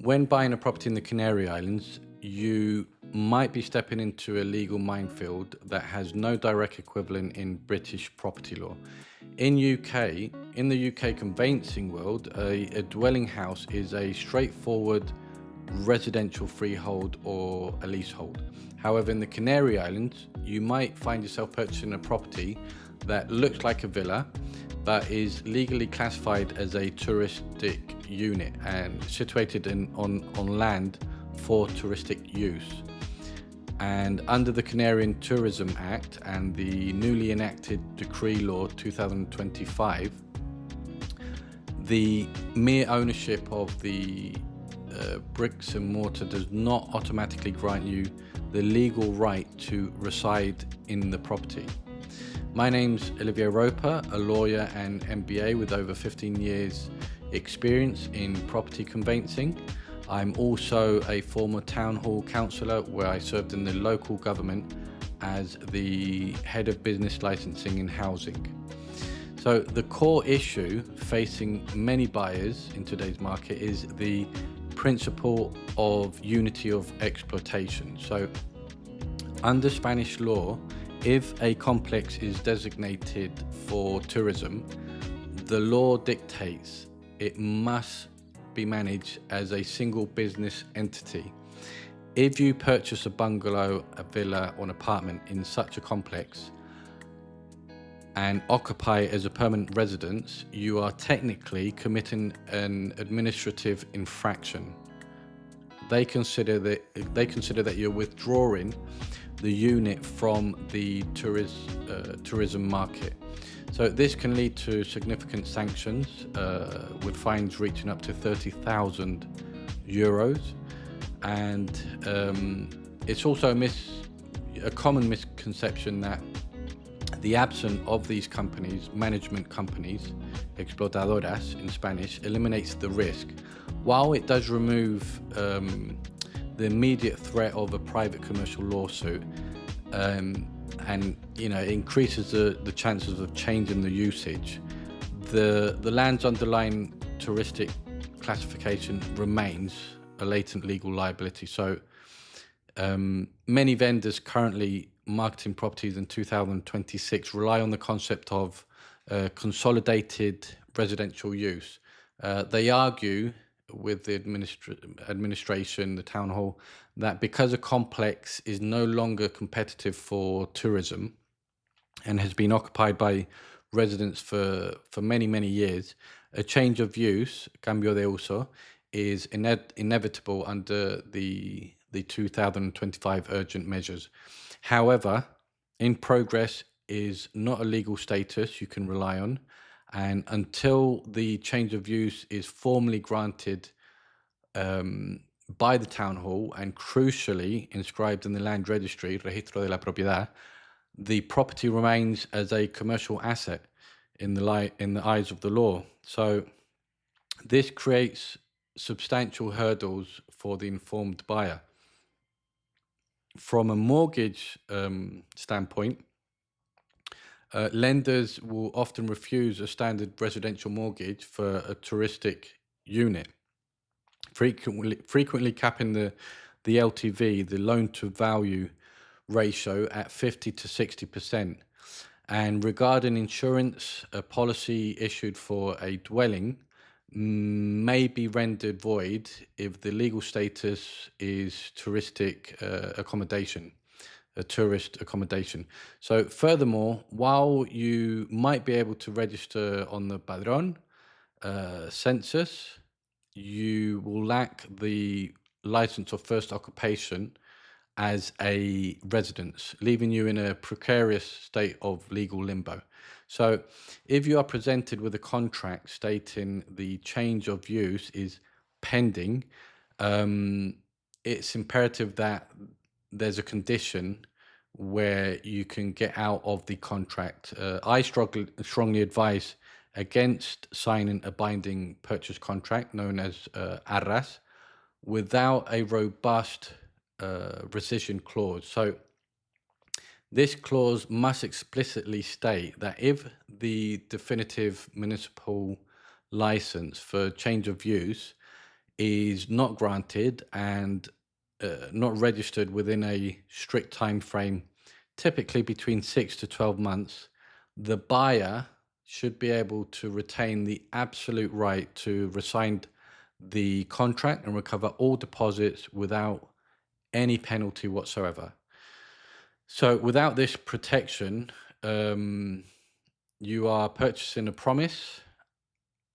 When buying a property in the Canary Islands, you might be stepping into a legal minefield that has no direct equivalent in British property law. In the UK conveyancing world, a dwelling house is a straightforward residential freehold or a leasehold. However, in the Canary Islands, you might find yourself purchasing a property that looks like a villa but is legally classified as a touristic unit and situated on land for touristic use. And under the Canarian Tourism Act and the newly enacted Decree Law 2025, the mere ownership of the bricks and mortar does not automatically grant you the legal right to reside in the property. My name's Olivier Roper, a lawyer and MBA with over 15 years experience in property conveyancing. I'm also a former town hall councillor where I served in the local government as the head of business licensing and housing. So the core issue facing many buyers in today's market is the principle of unity of exploitation. So under Spanish law, if a complex is designated for tourism, the law dictates it must be managed as a single business entity. If you purchase a bungalow, a villa, or an apartment in such a complex and occupy it as a permanent residence, you are technically committing an administrative infraction. They consider that you're withdrawing the unit from the tourism market. So this can lead to significant sanctions, with fines reaching up to 30,000 euros. And it's also a common misconception that the absence of these companies, management companies, explotadoras in Spanish, eliminates the risk. While it does remove the immediate threat of a private commercial lawsuit, and it increases the chances of changing the usage, the land's underlying touristic classification remains a latent legal liability. So many vendors currently marketing properties in 2026 rely on the concept of consolidated residential use. They argue with the administration, the town hall, that because a complex is no longer competitive for tourism and has been occupied by residents for many, many years, a change of use, cambio de uso, is inevitable under the 2025 urgent measures. However, in progress is not a legal status you can rely on, and until the change of use is formally granted by the town hall and crucially inscribed in the land registry, registro de la propiedad, the property remains as a commercial asset in the eyes of the law. So this creates substantial hurdles for the informed buyer. From a mortgage standpoint, lenders will often refuse a standard residential mortgage for a touristic unit, frequently capping the LTV, the loan to value ratio, at 50 to 60%. And regarding insurance, a policy issued for a dwelling may be rendered void if the legal status is touristic accommodation, a tourist accommodation. So furthermore, while you might be able to register on the Padrón census, you will lack the license of first occupation as a residence, leaving you in a precarious state of legal limbo. So if you are presented with a contract stating the change of use is pending, it's imperative that there's a condition where you can get out of the contract. I strongly advise against signing a binding purchase contract known as arras without a robust rescission clause. So this clause must explicitly state that if the definitive municipal license for change of use is not granted and not registered within a strict time frame, typically between 6 to 12 months, the buyer should be able to retain the absolute right to rescind the contract and recover all deposits without any penalty whatsoever. So without this protection, you are purchasing a promise,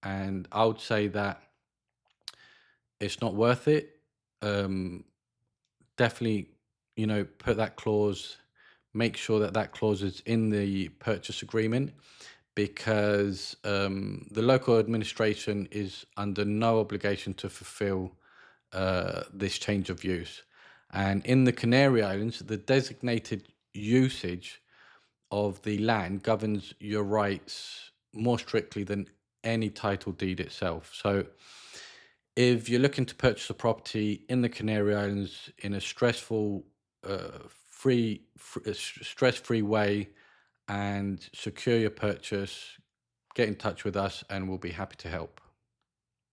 and I would say that it's not worth it. Definitely, put that clause, make sure that that clause is in the purchase agreement, because the local administration is under no obligation to fulfill this change of use. And in the Canary Islands, the designated usage of the land governs your rights more strictly than any title deed itself. So if you're looking to purchase a property in the Canary Islands in a stress-free way and secure your purchase, get in touch with us and we'll be happy to help.